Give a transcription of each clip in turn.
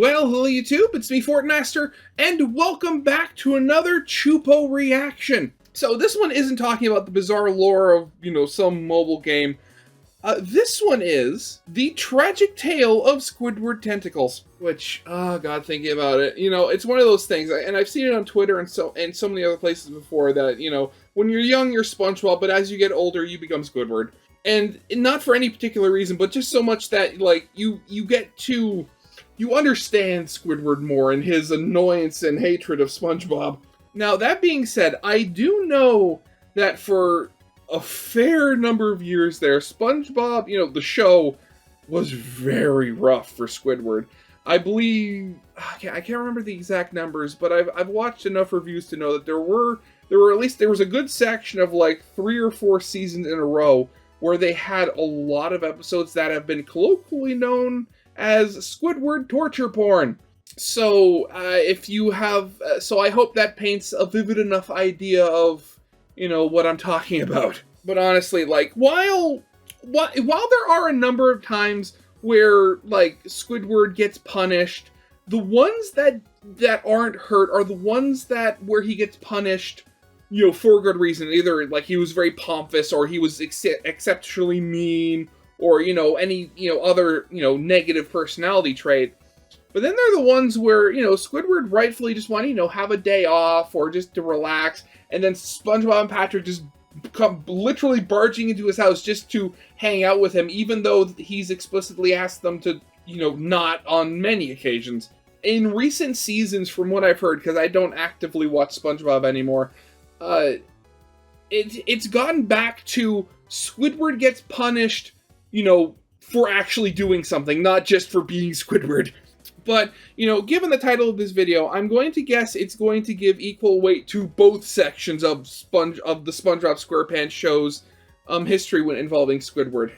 Well, hello YouTube, it's me, Fortmaster, and welcome back to another Choopo reaction. So this one isn't talking about the bizarre lore of, some mobile game. This one is the tragic tale of Squidward Tentacles, which, oh god, thinking about it, it's one of those things, and I've seen it on Twitter and so many other places before that, when you're young, you're Spongebob, but as you get older, you become Squidward. And not for any particular reason, but just so much that, you understand Squidward more and his annoyance and hatred of SpongeBob. Now, that being said, I do know that for a fair number of years there, SpongeBob, the show was very rough for Squidward. I believe, I can't remember the exact numbers, but I've watched enough reviews to know that there was a good section of like 3 or 4 seasons in a row where they had a lot of episodes that have been colloquially known as Squidward torture porn. So, I hope that paints a vivid enough idea of, what I'm talking about. But honestly, while there are a number of times where, Squidward gets punished, the ones that aren't hurt are the ones where he gets punished, for good reason. Either, he was very pompous, or he was exceptionally mean, or, any, other, negative personality trait. But then there are the ones where, Squidward rightfully just want to, have a day off, or just to relax, and then SpongeBob and Patrick just come literally barging into his house just to hang out with him, even though he's explicitly asked them to, not on many occasions. In recent seasons, from what I've heard, because I don't actively watch SpongeBob anymore, it's gotten back to Squidward gets punished, for actually doing something, not just for being Squidward. But, given the title of this video, I'm going to guess it's going to give equal weight to both sections of the SpongeBob SquarePants show's history when involving Squidward.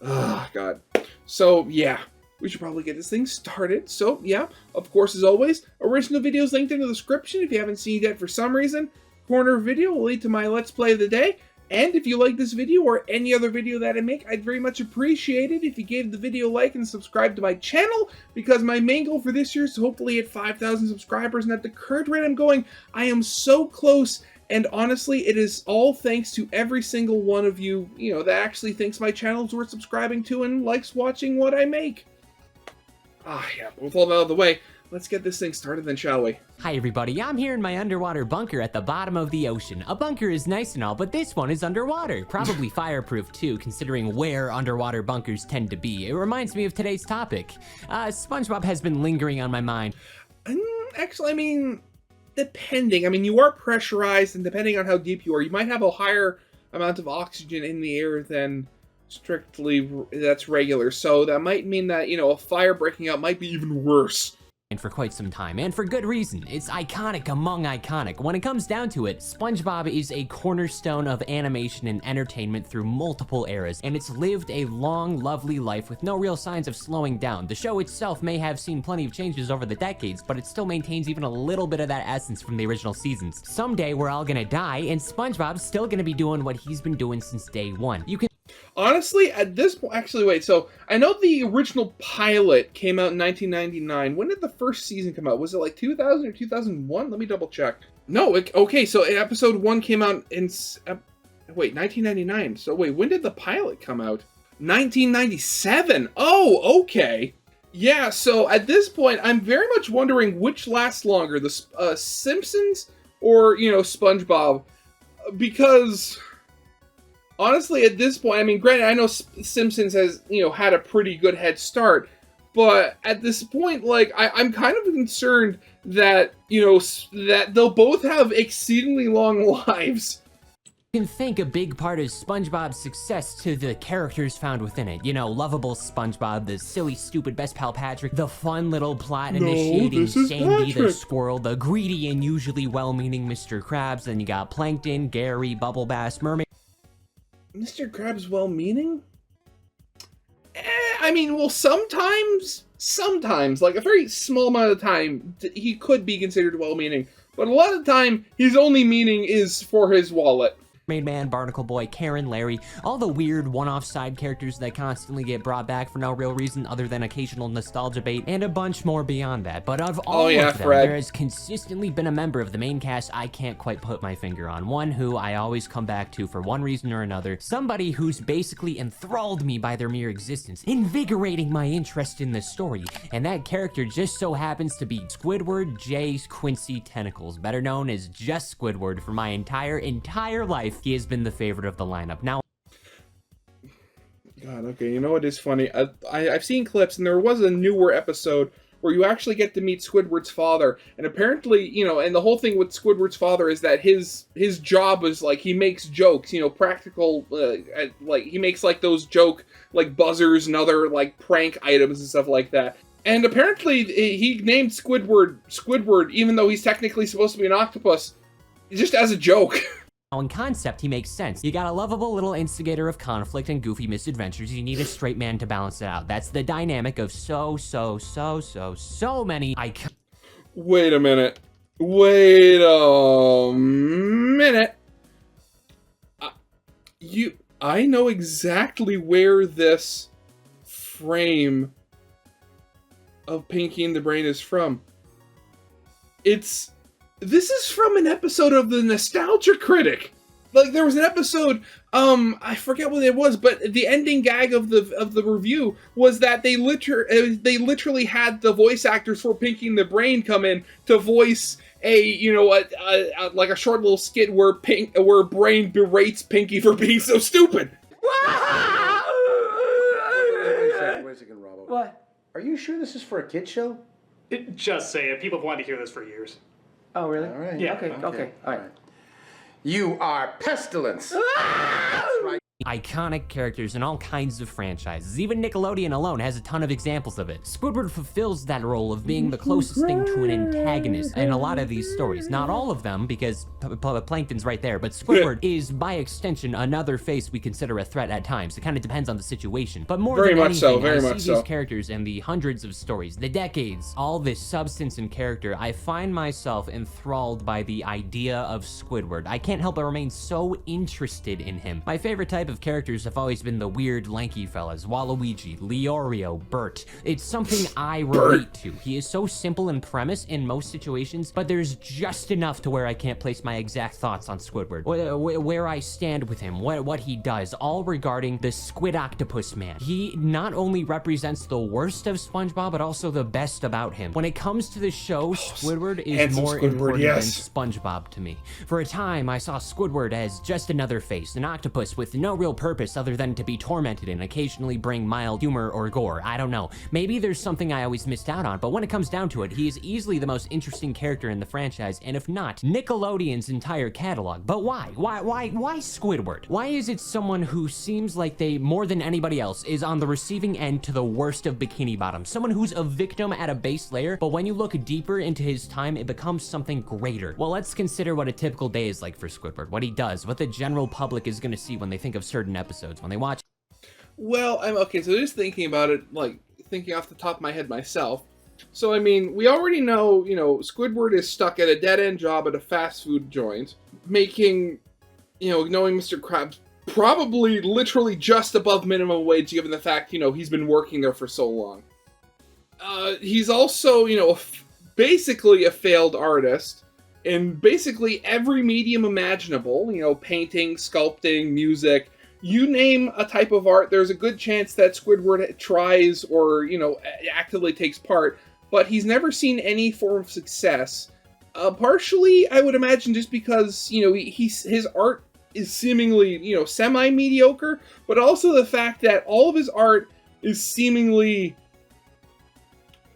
Ah, God. So, yeah, we should probably get this thing started. So, yeah, of course, as always, original videos linked in the description if you haven't seen it yet for some reason. Corner video will lead to my Let's Play of the day. And if you like this video or any other video that I make, I'd very much appreciate it if you gave the video a like and subscribe to my channel, because my main goal for this year is to hopefully hit 5,000 subscribers, and at the current rate I'm going, I am so close, and honestly, it is all thanks to every single one of you, that actually thinks my channel is worth subscribing to and likes watching what I make. Yeah, with all that out of the way, let's get this thing started then, shall we? Hi everybody, I'm here in my underwater bunker at the bottom of the ocean. A bunker is nice and all, but this one is underwater. Probably fireproof too, considering where underwater bunkers tend to be. It reminds me of today's topic. SpongeBob has been lingering on my mind. Actually, depending. You are pressurized, and depending on how deep you are, you might have a higher amount of oxygen in the air than strictly that's regular. So that might mean that, a fire breaking out might be even worse. And for quite some time, and for good reason. It's iconic among iconic. When it comes down to it, SpongeBob is a cornerstone of animation and entertainment through multiple eras, and it's lived a long, lovely life with no real signs of slowing down. The show itself may have seen plenty of changes over the decades, but it still maintains even a little bit of that essence from the original seasons. Someday we're all gonna die, and SpongeBob's still gonna be doing what he's been doing since day one. You can Honestly, at this point, actually, wait, so I know the original pilot came out in 1999. When did the first season come out? Was it 2000 or 2001? Let me double check. No, okay, so episode 1 came out in, 1999. So wait, when did the pilot come out? 1997. Oh, okay. Yeah, so at this point, I'm very much wondering which lasts longer, the Simpsons or, SpongeBob, because honestly, at this point, granted, I know Simpsons has, had a pretty good head start, but at this point, I'm kind of concerned that, that they'll both have exceedingly long lives. You can thank a big part of SpongeBob's success to the characters found within it. Lovable SpongeBob, the silly, stupid best pal Patrick, the fun little plot-initiating Sandy the squirrel, the greedy and usually well-meaning Mr. Krabs, then you got Plankton, Gary, Bubble Bass, Mermaid. Mr. Krabs well-meaning? Well, sometimes, a very small amount of time, he could be considered well-meaning, but a lot of the time, his only meaning is for his wallet. Mermaid Man, Barnacle Boy, Karen, Larry, all the weird one-off side characters that constantly get brought back for no real reason other than occasional nostalgia bait, and a bunch more beyond that. But of all of them, Fred. there has consistently been a member of the main cast I can't quite put my finger on. One who I always come back to for one reason or another. Somebody who's basically enthralled me by their mere existence, invigorating my interest in the story. And that character just so happens to be Squidward J. Quincy Tentacles, better known as just Squidward. For my entire life, he has been the favorite of the lineup. Now, God, okay, you know what is funny? I've seen clips, and there was a newer episode where you actually get to meet Squidward's father, and apparently, and the whole thing with Squidward's father is that his job is, like, he makes jokes, practical, like, he makes, like, those joke, like, buzzers and other, like, prank items and stuff like that. And apparently, he named Squidward, even though he's technically supposed to be an octopus, just as a joke. in concept, he makes sense. You got a lovable little instigator of conflict and goofy misadventures. You need a straight man to balance it out. That's the dynamic of so many icons. Wait a minute. Wait a minute. I know exactly where this frame of Pinky and the Brain is from. This is from an episode of the Nostalgia Critic. Like, there was an episode, I forget what it was, but the ending gag of the review was that they literally had the voice actors for Pinky and the Brain come in to voice like a short little skit where Brain berates Pinky for being so stupid. Wait a second, Robbo. What? Are you sure this is for a kid show? Just say it. People have wanted to hear this for years. Oh, really? All right. Yeah. Okay. All right. You are pestilence. That's right. Iconic characters in all kinds of franchises. Even Nickelodeon alone has a ton of examples of it. Squidward fulfills that role of being the closest thing to an antagonist in a lot of these stories. Not all of them, because Plankton's right there, but Squidward is, by extension, another face we consider a threat at times. It kind of depends on the situation. But more than anything, I see these characters and the hundreds of stories, the decades, all this substance and character, I find myself enthralled by the idea of Squidward. I can't help but remain so interested in him. My favorite type of characters have always been the weird, lanky fellas, Waluigi, Leorio, Bert. It's something I relate to. He is so simple in premise in most situations, but there's just enough to where I can't place my exact thoughts on Squidward, where I stand with him, what he does, all regarding the Squid Octopus Man. He not only represents the worst of SpongeBob, but also the best about him. When it comes to the show, Squidward is more important than SpongeBob to me. For a time, I saw Squidward as just another face, an octopus with no real purpose other than to be tormented and occasionally bring mild humor or gore. I don't know. Maybe there's something I always missed out on, but when it comes down to it, he is easily the most interesting character in the franchise, and if not, Nickelodeon's entire catalog. But why? Why Squidward? Why is it someone who seems like they, more than anybody else, is on the receiving end to the worst of Bikini Bottom? Someone who's a victim at a base layer, but when you look deeper into his time, it becomes something greater. Well, let's consider what a typical day is like for Squidward, what he does, what the general public is going to see when they think of certain episodes, when they watch. Well, I'm okay, so just thinking about it, like, thinking off the top of my head myself. So, I mean, we already know, Squidward is stuck at a dead-end job at a fast food joint, making, knowing Mr. Krabs probably literally just above minimum wage, given the fact, he's been working there for so long. He's also, basically a failed artist in basically every medium imaginable, painting, sculpting, music. You name a type of art, there's a good chance that Squidward tries or, actively takes part, but he's never seen any form of success. Partially, I would imagine, just because, his art is seemingly, semi-mediocre, but also the fact that all of his art is seemingly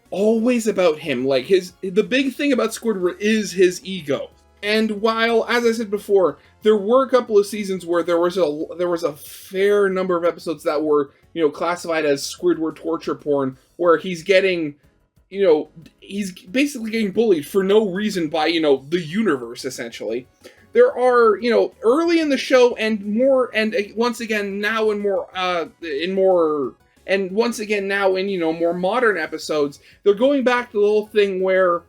always about him. Like, the big thing about Squidward is his ego. And while, as I said before, there were a couple of seasons where there was a fair number of episodes that were, classified as Squidward torture porn, where he's getting, he's basically getting bullied for no reason by, the universe, essentially. There are, early in the show and once again now in more modern episodes, they're going back to the whole thing where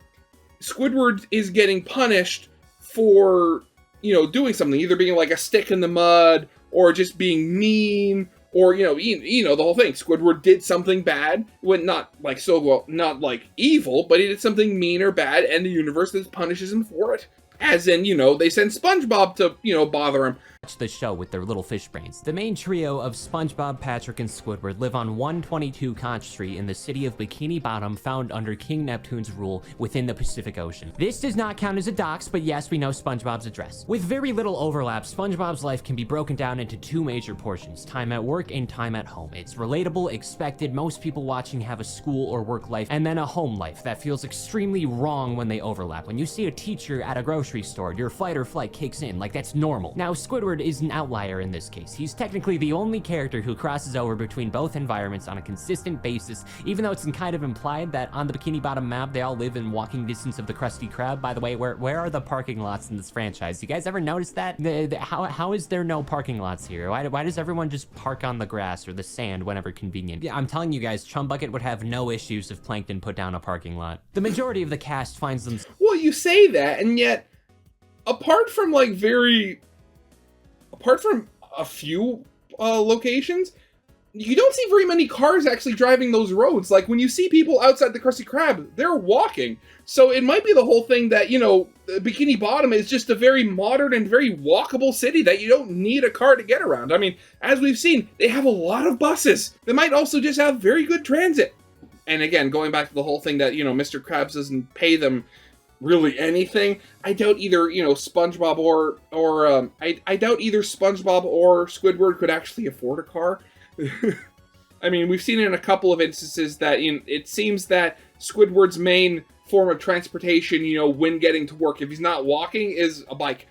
Squidward is getting punished for doing something, either being like a stick in the mud, or just being mean, or, the whole thing. Squidward did something bad, when not like evil, but he did something mean or bad, and the universe just punishes him for it. As in, they send SpongeBob to, bother him. Watch the show with their little fish brains. The main trio of SpongeBob, Patrick, and Squidward live on 122 Conch Street in the city of Bikini Bottom, found under King Neptune's rule within the Pacific Ocean. This does not count as a dox, but yes, we know SpongeBob's address. With very little overlap, SpongeBob's life can be broken down into two major portions: time at work and time at home. It's relatable, expected, most people watching have a school or work life, and then a home life that feels extremely wrong when they overlap. When you see a teacher at a grocery store, your fight or flight kicks in, like that's normal. Now, Squidward is an outlier in this case. He's technically the only character who crosses over between both environments on a consistent basis, even though it's kind of implied that on the Bikini Bottom map, they all live in walking distance of the Krusty Krab. By the way, where are the parking lots in this franchise? You guys ever notice that? How is there no parking lots here? Why does everyone just park on the grass or the sand whenever convenient? Yeah, I'm telling you guys, Chum Bucket would have no issues if Plankton put down a parking lot. The majority of the cast finds them. Well, you say that, and yet, apart from a few locations, you don't see very many cars actually driving those roads. Like, when you see people outside the Krusty Krab, they're walking. So it might be the whole thing that, Bikini Bottom is just a very modern and very walkable city that you don't need a car to get around. I mean, as we've seen, they have a lot of buses. They might also just have very good transit. And again, going back to the whole thing that, Mr. Krabs doesn't pay them really anything, I doubt either, SpongeBob or I doubt either SpongeBob or Squidward could actually afford a car. I mean, we've seen in a couple of instances that it seems that Squidward's main form of transportation, when getting to work, if he's not walking, is a bike.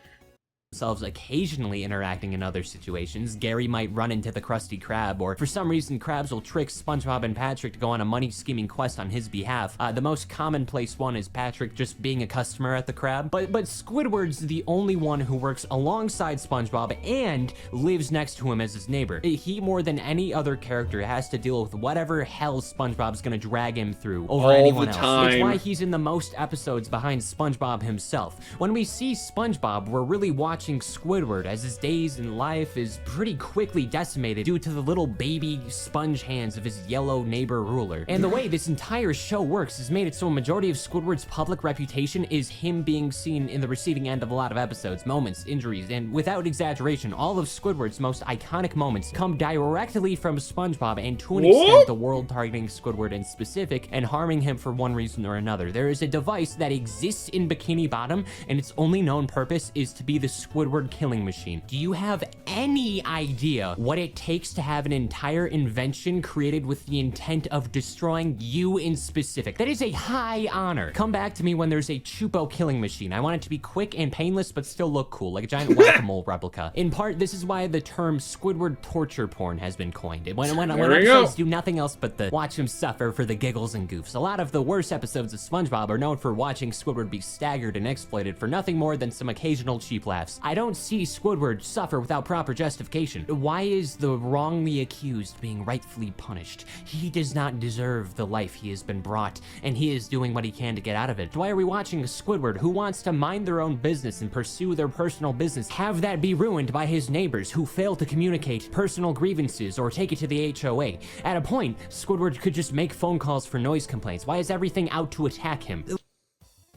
Themselves occasionally interacting in other situations. Gary might run into the Krusty Krab, or for some reason Krabs will trick SpongeBob and Patrick to go on a money-scheming quest on his behalf. The most commonplace one is Patrick just being a customer at the Krab, but Squidward's the only one who works alongside SpongeBob and lives next to him as his neighbor. He, more than any other character, has to deal with whatever hell SpongeBob's gonna drag him through over anyone else. It's why he's in the most episodes behind SpongeBob himself. When we see SpongeBob, we're really watching Squidward as his days in life is pretty quickly decimated due to the little baby sponge hands of his yellow neighbor ruler. And the way this entire show works has made it so a majority of Squidward's public reputation is him being seen in the receiving end of a lot of episodes, moments, injuries, and without exaggeration, all of Squidward's most iconic moments come directly from SpongeBob, and to an extent the world targeting Squidward in specific and harming him for one reason or another. There is a device that exists in Bikini Bottom, and its only known purpose is to be the Squidward killing machine. Do you have any idea what it takes to have an entire invention created with the intent of destroying you in specific? That is a high honor. Come back to me when there's a Choopo killing machine. I want it to be quick and painless, but still look cool, like a giant whack-a-mole replica. In part, this is why the term Squidward torture porn has been coined. When episodes do nothing else but watch him suffer for the giggles and goofs. A lot of the worst episodes of SpongeBob are known for watching Squidward be staggered and exploited for nothing more than some occasional cheap laughs. I don't see Squidward suffer without proper justification. Why is the wrongly accused being rightfully punished? He does not deserve the life he has been brought, and he is doing what he can to get out of it. Why are we watching Squidward, who wants to mind their own business and pursue their personal business, have that be ruined by his neighbors who fail to communicate personal grievances or take it to the HOA? At a point, Squidward could just make phone calls for noise complaints. Why is everything out to attack him?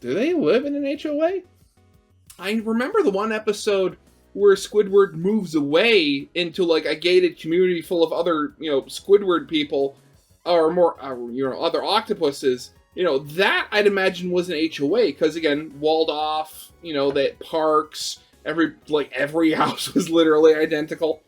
Do they live in an HOA? I remember the one episode where Squidward moves away into like a gated community full of other, Squidward people, or more, other octopuses. That I'd imagine was an HOA, because again, walled off, that parks, every house was literally identical.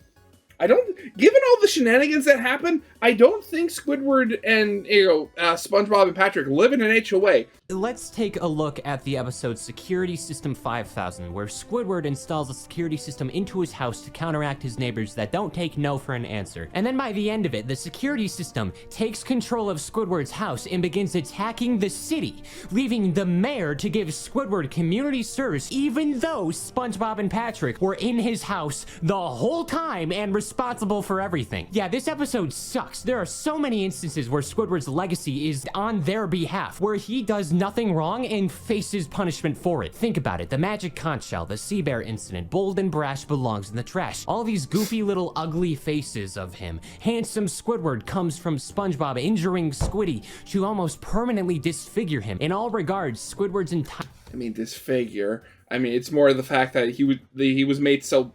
Given all the shenanigans that happen, I don't think Squidward and, SpongeBob and Patrick live in an HOA. Let's take a look at the episode Security System 5000, where Squidward installs a security system into his house to counteract his neighbors that don't take no for an answer. And then by the end of it, the security system takes control of Squidward's house and begins attacking the city, leaving the mayor to give Squidward community service, even though SpongeBob and Patrick were in his house the whole time and responsible for everything. Yeah, this episode sucks. There are so many instances where Squidward's legacy is on their behalf, where he does nothing wrong and faces punishment for it. Think about it. The magic conch shell, the sea bear incident, bold and brash belongs in the trash. All these goofy little ugly faces of him. Handsome Squidward comes from SpongeBob injuring Squiddy to almost permanently disfigure him. In all regards, Squidward's entire... I mean, disfigure. I mean, it's more the fact that he was made so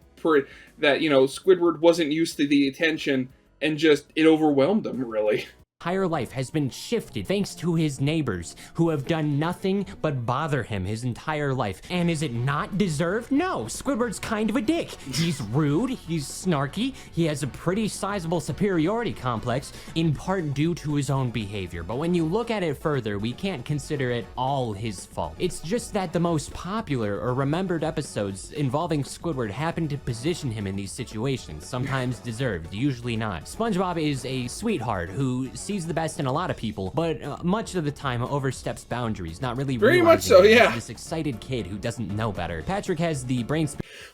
that, you know, Squidward wasn't used to the attention and just it overwhelmed him, really. Entire life has been shifted thanks to his neighbors who have done nothing but bother him his entire life. And is it not deserved? No, Squidward's kind of a dick. He's rude, he's snarky, he has a pretty sizable superiority complex, in part due to his own behavior. But when you look at it further, we can't consider it all his fault. It's just that the most popular or remembered episodes involving Squidward happen to position him in these situations, sometimes deserved, usually not. SpongeBob is a sweetheart who sees the best in a lot of people, but much of the time oversteps boundaries, not really very much so, yeah. This excited kid who doesn't know better. Patrick has the brain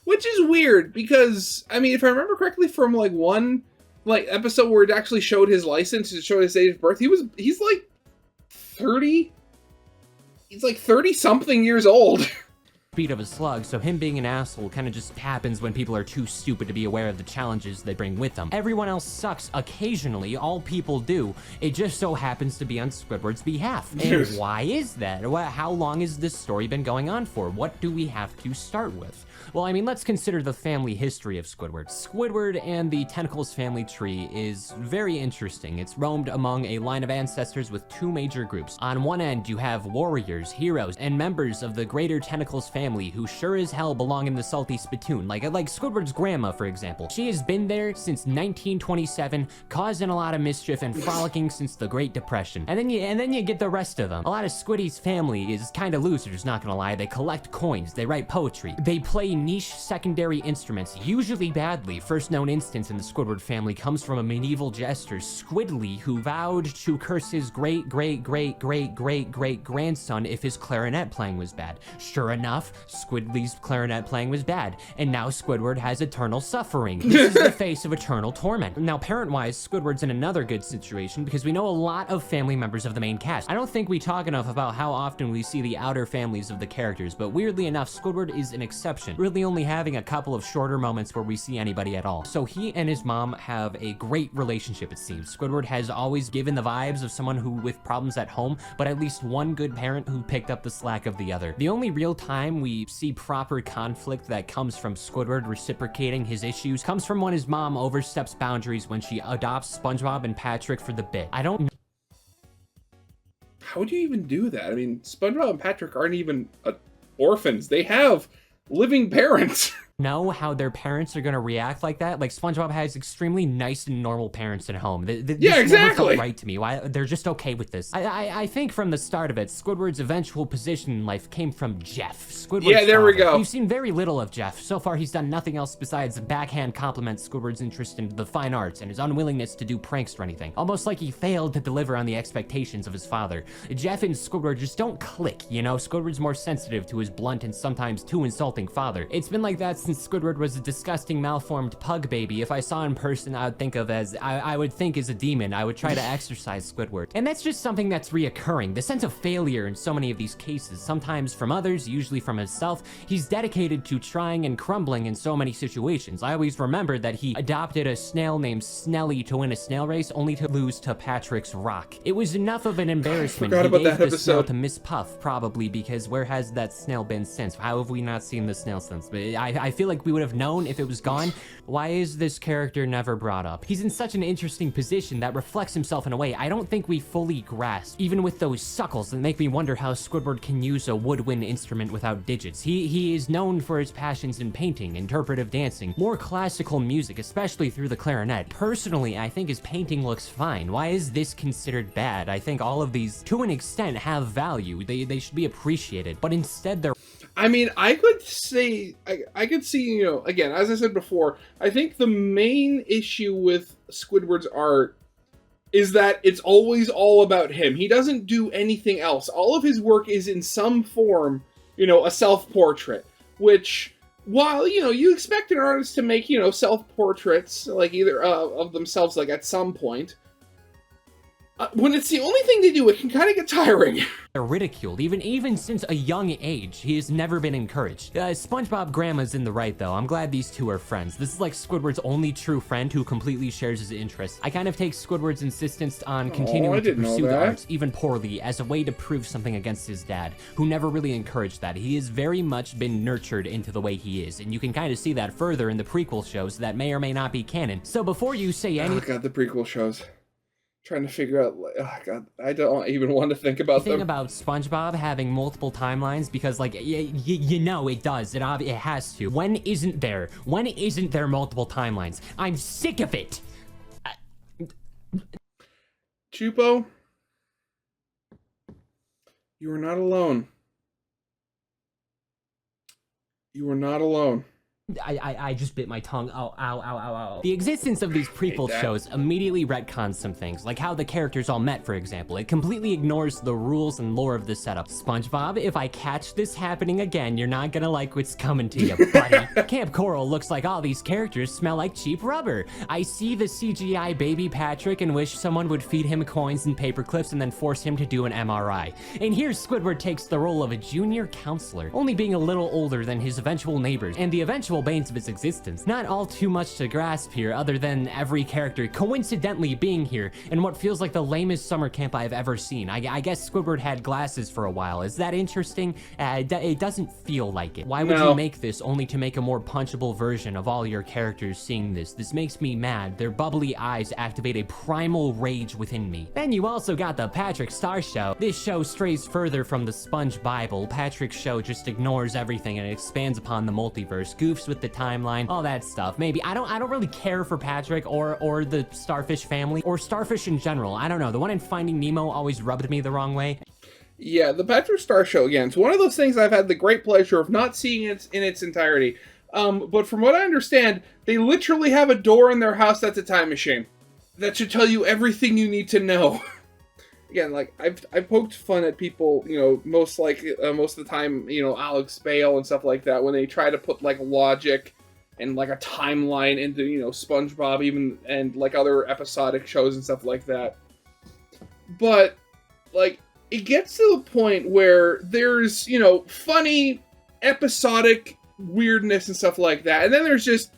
which is weird because, I mean, if I remember correctly from like one episode where it actually showed his license, it showed his date of birth, he's like 30. He's like 30 something years old. Speed of a slug, so him being an asshole kind of just happens when people are too stupid to be aware of the challenges they bring with them. Everyone else sucks occasionally, all people do. It just so happens to be on Squidward's behalf. And why is that? How long has this story been going on for? What do we have to start with? Well, I mean, let's consider the family history of Squidward. Squidward and the Tentacles family tree is very interesting. It's roamed among a line of ancestors with two major groups. On one end, you have warriors, heroes, and members of the greater Tentacles family who sure as hell belong in the salty spittoon, like Squidward's grandma, for example. She has been there since 1927, causing a lot of mischief and frolicking since the Great Depression. And then you get the rest of them. A lot of Squiddy's family is kind of losers, not gonna lie. They collect coins, they write poetry, they play niche secondary instruments, usually badly. First known instance in the Squidward family comes from a medieval jester, Squidly, who vowed to curse his great-great-great-great-great-great-grandson if his clarinet playing was bad. Sure enough, Squidly's clarinet playing was bad, and now Squidward has eternal suffering. This is the face of eternal torment. Now, parent-wise, Squidward's in another good situation because we know a lot of family members of the main cast. I don't think we talk enough about how often we see the outer families of the characters, but weirdly enough, Squidward is an exception, really only having a couple of shorter moments where we see anybody at all. So he and his mom have a great relationship, it seems. Squidward has always given the vibes of someone who with problems at home, but at least one good parent who picked up the slack of the other. The only real time we see proper conflict that comes from Squidward reciprocating his issues comes from when his mom oversteps boundaries when she adopts SpongeBob and Patrick for the bit. I don't... How do you even do that? I mean, SpongeBob and Patrick aren't even orphans. They have living parents. Know how their parents are gonna react like that. Like SpongeBob has extremely nice and normal parents at home. Yeah, exactly. Never felt right to me. Why they're just okay with this. I think from the start of it, Squidward's eventual position in life came from Jeff. Squidward's yeah, there we go. You've seen very little of Jeff. So far, he's done nothing else besides backhand compliment Squidward's interest in the fine arts and his unwillingness to do pranks or anything. Almost like he failed to deliver on the expectations of his father. Jeff and Squidward just don't click, you know? Squidward's more sensitive to his blunt and sometimes too insulting father. It's been like that since Squidward was a disgusting malformed pug baby. If I saw in person, I would think as a demon. I would try to exorcise Squidward. And that's just something that's reoccurring. The sense of failure in so many of these cases, sometimes from others, usually from himself. He's dedicated to trying and crumbling in so many situations. I always remember that he adopted a snail named Snelly to win a snail race, only to lose to Patrick's rock. It was enough of an embarrassment. I forgot about that the snail episode. to Miss Puff, probably, because where has that snail been since? How have we not seen the snail since? But I feel like we would have known if it was gone. Why is this character never brought up? He's in such an interesting position that reflects himself in a way I don't think we fully grasp, even with those suckles that make me wonder how Squidward can use a woodwind instrument without digits. He is known for his passions in painting, interpretive dancing, more classical music, especially through the clarinet. Personally, I think his painting looks fine. Why is this considered bad? I think all of these, to an extent, have value. They should be appreciated, but instead they're... I mean, I could say, I could see, you know, again, as I said before, I think the main issue with Squidward's art is that it's always all about him. He doesn't do anything else. All of his work is in some form, you know, a self-portrait, which while, you expect an artist to make, self-portraits, like either of themselves, like at some point, when it's the only thing they do, it can kind of get tiring. They're ridiculed, even since a young age. He has never been encouraged. SpongeBob Grandma's in the right, though. I'm glad these two are friends. This is like Squidward's only true friend who completely shares his interests. I kind of take Squidward's insistence on continuing to pursue the arts, even poorly, as a way to prove something against his dad, who never really encouraged that. He has very much been nurtured into the way he is, and you can kind of see that further in the prequel shows that may or may not be canon. So before you say anything... Oh god, the prequel shows. Trying to figure out, oh god, I don't even want to think about them. About SpongeBob having multiple timelines, because like you know it does. It has to. When isn't there? When isn't there multiple timelines? I'm sick of it. Choopo, you are not alone. You are not alone. I just bit my tongue. Oh, ow, ow, ow, ow. The existence of these prequel shows immediately retcons some things, like how the characters all met, for example. It completely ignores the rules and lore of the setup. SpongeBob, if I catch this happening again, you're not gonna like what's coming to you, buddy. Camp Coral looks like all these characters smell like cheap rubber. I see the CGI baby Patrick and wish someone would feed him coins and paper clips and then force him to do an MRI. And here Squidward takes the role of a junior counselor, only being a little older than his eventual neighbors, and the eventual banes of its existence. Not all too much to grasp here, other than every character coincidentally being here in what feels like the lamest summer camp I've ever seen. I guess Squidward had glasses for a while. Is that interesting? It doesn't feel like it. Why would you make this only to make a more punchable version of all your characters seeing this? This makes me mad. Their bubbly eyes activate a primal rage within me. Then you also got the Patrick Star Show. This show strays further from the Sponge Bible. Patrick's show just ignores everything and expands upon the multiverse, goofs with the timeline, all that stuff. Maybe I don't really care for Patrick or the Starfish family or Starfish in general. I don't know. The one in Finding Nemo always rubbed me the wrong way. Yeah, the Patrick Star Show, again, it's one of those things I've had the great pleasure of not seeing it in its entirety. But from what I understand, they literally have a door in their house that's a time machine. That should tell you everything you need to know. Again, like, I've poked fun at people, most of the time, Alex Bale and stuff like that, when they try to put, like, logic and, like, a timeline into, SpongeBob, even, and, like, other episodic shows and stuff like that. But, like, it gets to the point where there's, funny, episodic weirdness and stuff like that, and then there's just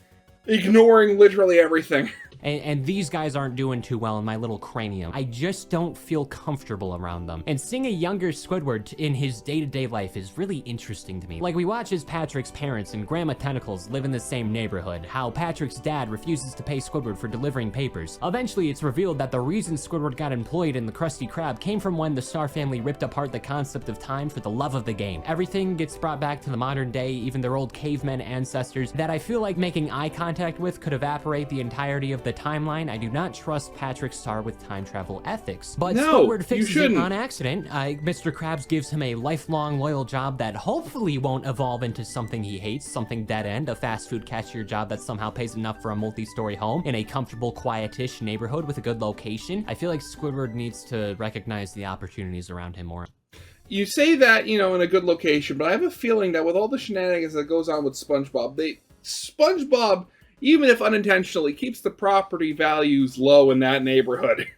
ignoring literally everything. And these guys aren't doing too well in my little cranium. I just don't feel comfortable around them. And seeing a younger Squidward in his day-to-day life is really interesting to me. Like, we watch as Patrick's parents and Grandma Tentacles live in the same neighborhood, how Patrick's dad refuses to pay Squidward for delivering papers. Eventually, it's revealed that the reason Squidward got employed in the Krusty Krab came from when the Star family ripped apart the concept of time for the love of the game. Everything gets brought back to the modern day, even their old cavemen ancestors, that I feel like making eye contact with could evaporate the entirety of the timeline. I do not trust Patrick Star with time travel ethics. But Squidward fixes it on accident. Mr. Krabs gives him a lifelong loyal job that hopefully won't evolve into something he hates, something dead end, a fast food cashier job that somehow pays enough for a multi-story home in a comfortable, quietish neighborhood with a good location. I feel like Squidward needs to recognize the opportunities around him more. You say that, in a good location, but I have a feeling that with all the shenanigans that goes on with SpongeBob, SpongeBob, even if unintentionally, keeps the property values low in that neighborhood.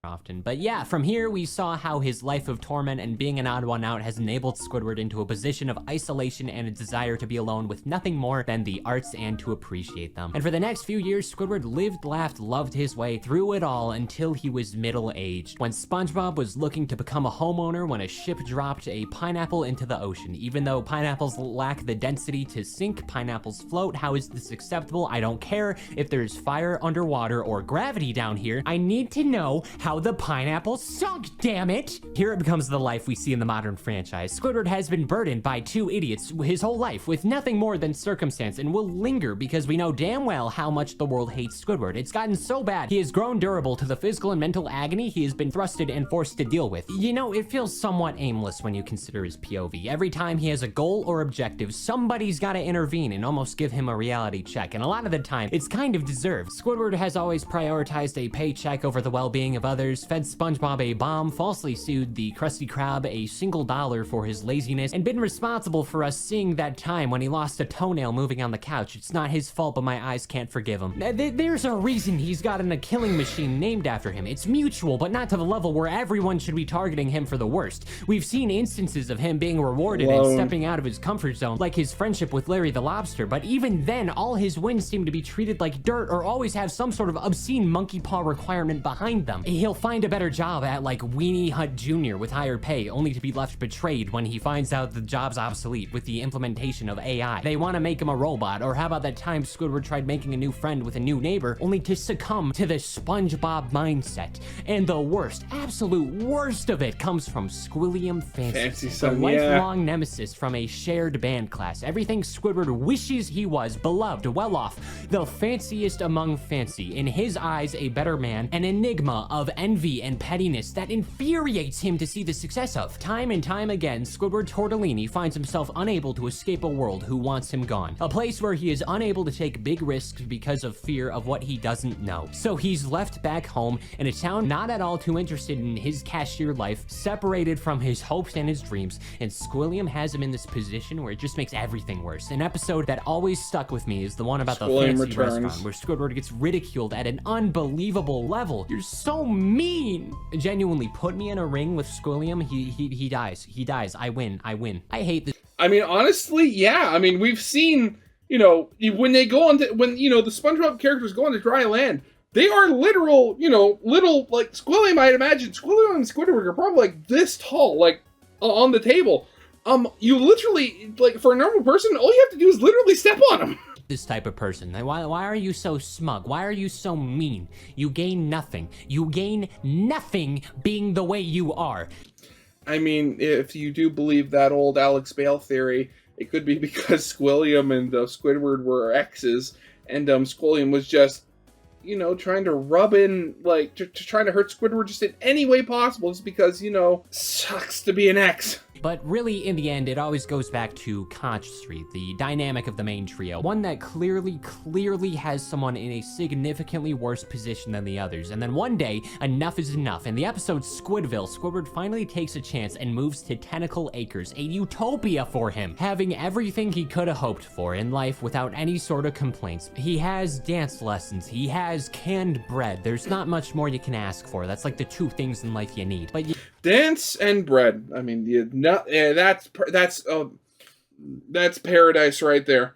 Often. But yeah, from here we saw how his life of torment and being an odd one out has enabled Squidward into a position of isolation and a desire to be alone with nothing more than the arts and to appreciate them. And for the next few years, Squidward lived, laughed, loved his way through it all until he was middle-aged, when SpongeBob was looking to become a homeowner when a ship dropped a pineapple into the ocean. Even though pineapples lack the density to sink, pineapples float. How is this acceptable? I don't care if there's fire underwater or gravity down here. I need to know how the pineapple sunk, damn it! Here it becomes the life we see in the modern franchise. Squidward has been burdened by two idiots his whole life with nothing more than circumstance and will linger because we know damn well how much the world hates Squidward. It's gotten so bad, he has grown durable to the physical and mental agony he has been thrusted and forced to deal with. It feels somewhat aimless when you consider his POV. Every time he has a goal or objective, somebody's gotta intervene and almost give him a reality check, and a lot of the time, it's kind of deserved. Squidward has always prioritized a paycheck over the well-being of others, others, fed SpongeBob a bomb, falsely sued the Krusty Krab a $1 for his laziness, and been responsible for us seeing that time when he lost a toenail moving on the couch. It's not his fault, but my eyes can't forgive him. There's a reason he's gotten a killing machine named after him. It's mutual, but not to the level where everyone should be targeting him for the worst. We've seen instances of him being rewarded and stepping out of his comfort zone, like his friendship with Larry the Lobster, but even then, all his wins seem to be treated like dirt or always have some sort of obscene monkey paw requirement behind them. He'll find a better job at like Weenie Hut Jr. with higher pay, only to be left betrayed when he finds out the job's obsolete with the implementation of AI. They want to make him a robot, or how about that time Squidward tried making a new friend with a new neighbor, only to succumb to the SpongeBob mindset. And the worst, absolute worst of it comes from Squilliam Fancy, the lifelong nemesis from a shared band class. Everything Squidward wishes he was, beloved, well off, the fanciest among fancy, in his eyes a better man, an enigma of envy and pettiness that infuriates him to see the success of. Time and time again, Squidward Tortellini finds himself unable to escape a world who wants him gone, a place where he is unable to take big risks because of fear of what he doesn't know. So he's left back home in a town not at all too interested in his cashier life, separated from his hopes and his dreams, and Squilliam has him in this position where it just makes everything worse. An episode that always stuck with me is the one about the fancy restaurant, where Squidward gets ridiculed at an unbelievable level. You're so mean! Genuinely, put me in a ring with Squilliam, he dies. He dies. I win. I hate this. I mean, honestly, yeah. I mean, we've seen, you know, when they go on to, when, you know, the SpongeBob characters go on to dry land, they are literal, you know, little, like, Squilliam, I'd imagine, Squilliam and Squidward are probably, like, this tall, like, on the table. You literally, like, for a normal person, all you have to do is literally step on them. This type of person. Why are you so smug? Why are you so mean? You gain nothing. You gain nothing being the way you are. I mean, if you do believe that old Alex Bale theory, it could be because Squilliam and Squidward were exes, and Squilliam was just, you know, trying to rub in, like, trying to hurt Squidward just in any way possible, just because, you know, sucks to be an ex. But really, in the end, it always goes back to Conch Street, the dynamic of the main trio. One that clearly has someone in a significantly worse position than the others. And then one day, enough is enough. In the episode Squidville, Squidward finally takes a chance and moves to Tentacle Acres, a utopia for him, having everything he could have hoped for in life without any sort of complaints. He has dance lessons. He has canned bread. There's not much more you can ask for. That's like the two things in life you need. But dance and bread. I mean, that's paradise right there.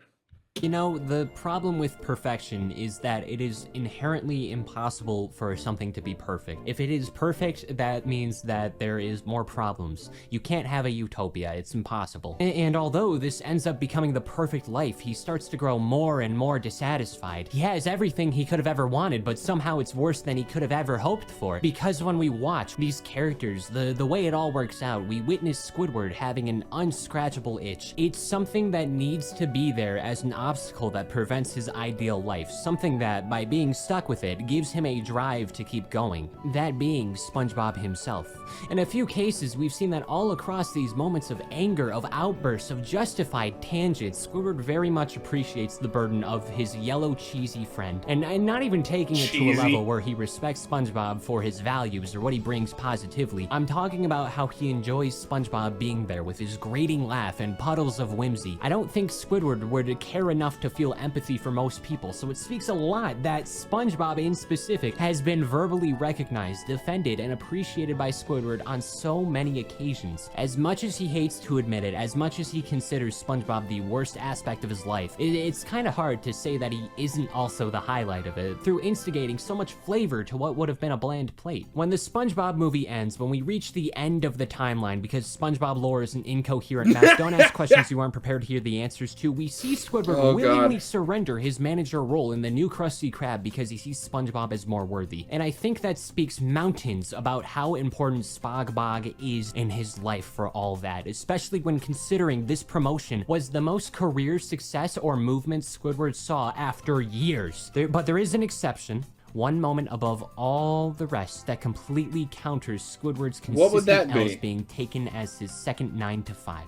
You know, the problem with perfection is that it is inherently impossible for something to be perfect. If it is perfect, that means that there is more problems. You can't have a utopia. It's impossible. And although this ends up becoming the perfect life, he starts to grow more and more dissatisfied. He has everything he could have ever wanted, but somehow it's worse than he could have ever hoped for. Because when we watch these characters, the way it all works out, we witness Squidward having an unscratchable itch. It's something that needs to be there as an obstacle that prevents his ideal life, something that, by being stuck with it, gives him a drive to keep going, that being SpongeBob himself. In a few cases, we've seen that all across these moments of anger, of outbursts, of justified tangents, Squidward very much appreciates the burden of his yellow cheesy friend, and not even taking it to a level where he respects SpongeBob for his values or what he brings positively. I'm talking about how he enjoys SpongeBob being there with his grating laugh and puddles of whimsy. I don't think Squidward would care enough to feel empathy for most people, so it speaks a lot that SpongeBob in specific has been verbally recognized, defended, and appreciated by Squidward on so many occasions. As much as he hates to admit it, as much as he considers SpongeBob the worst aspect of his life, it's kind of hard to say that he isn't also the highlight of it, through instigating so much flavor to what would have been a bland plate. When the SpongeBob movie ends, when we reach the end of the timeline, because SpongeBob lore is an incoherent mess, don't ask questions you aren't prepared to hear the answers to, we see Squidward willingly surrender his manager role in the new Krusty Krab because he sees SpongeBob as more worthy. And I think that speaks mountains about how important Spongebob is in his life for all that, especially when considering this promotion was the most career success or movement Squidward saw after years. But there is an exception. One moment above all the rest that completely counters Squidward's consistent L's being taken as his second 9 to 5.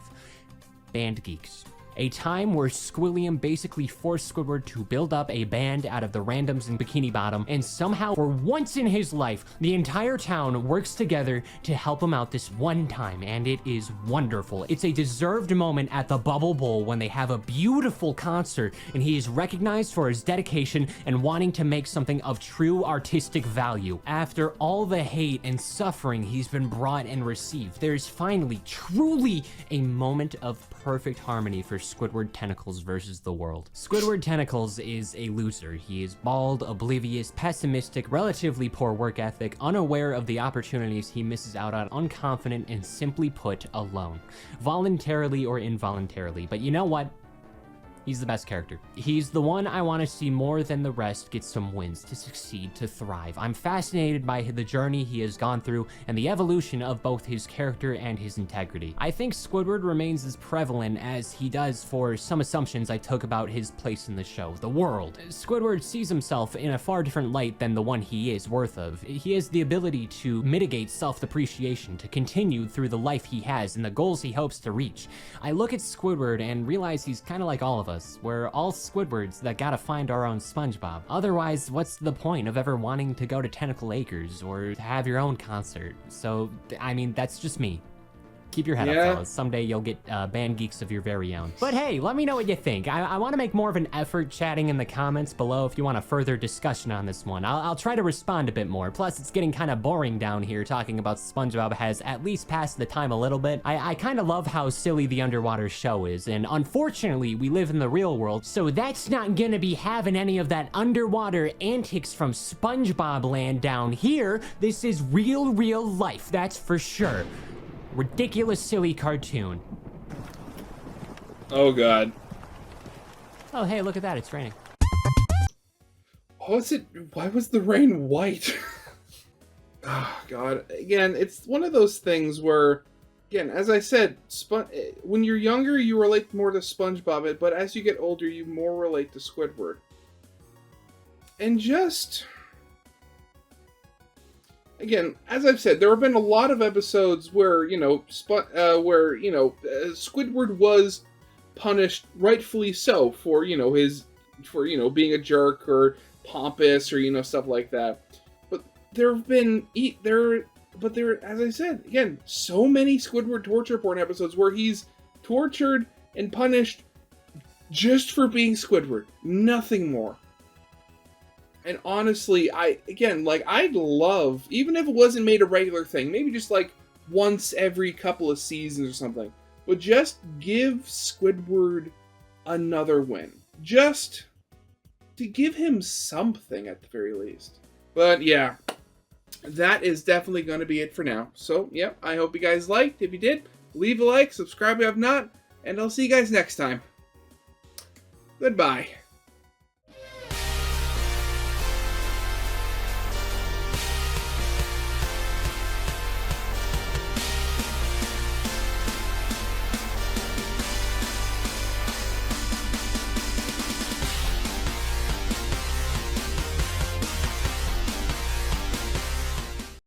Band Geeks. A time where Squilliam basically forced Squidward to build up a band out of the randoms in Bikini Bottom, and somehow, for once in his life, the entire town works together to help him out this one time, and it is wonderful. It's a deserved moment at the Bubble Bowl when they have a beautiful concert, and he is recognized for his dedication and wanting to make something of true artistic value. After all the hate and suffering he's been brought and received, there's finally, truly, a moment of perfect harmony for Squidward Tentacles versus the world. Squidward Tentacles is a loser. He is bald, oblivious, pessimistic, relatively poor work ethic, unaware of the opportunities he misses out on, unconfident, and simply put, alone. Voluntarily or involuntarily. But you know what? He's the best character. He's the one I want to see more than the rest get some wins, to succeed, to thrive. I'm fascinated by the journey he has gone through and the evolution of both his character and his integrity. I think Squidward remains as prevalent as he does for some assumptions I took about his place in the show, the world. Squidward sees himself in a far different light than the one he is worth of. He has the ability to mitigate self-depreciation, to continue through the life he has and the goals he hopes to reach. I look at Squidward and realize he's kind of like all of us. We're all Squidwards that gotta find our own Spongebob. Otherwise, what's the point of ever wanting to go to Tentacle Acres or to have your own concert? So, I mean, that's just me. Keep your head up, fellas. Someday you'll get band geeks of your very own. But hey, let me know what you think. I want to make more of an effort chatting in the comments below if you want a further discussion on this one. I'll try to respond a bit more. Plus, it's getting kind of boring down here talking about SpongeBob has at least passed the time a little bit. I kind of love how silly the underwater show is, and unfortunately, we live in the real world, so that's not gonna be having any of that underwater antics from SpongeBob land down here. This is real life, that's for sure. Ridiculous, silly cartoon. Oh, God. Oh, hey, look at that. It's raining. Oh, is it? Why was the rain white? Oh, God. Again, it's one of those things where, again, as I said, when you're younger, you relate more to SpongeBob, but as you get older, you more relate to Squidward. And just... Again, as I've said, there have been a lot of episodes where, Squidward was punished, rightfully so, for, being a jerk or pompous or, stuff like that. But there have been, as I said, again, so many Squidward torture porn episodes where he's tortured and punished just for being Squidward. Nothing more. And honestly, I'd love, even if it wasn't made a regular thing, maybe just like once every couple of seasons or something, but just give Squidward another win. Just to give him something at the very least. But yeah, that is definitely going to be it for now. So yeah, I hope you guys liked. If you did, leave a like, subscribe if you have not, and I'll see you guys next time. Goodbye.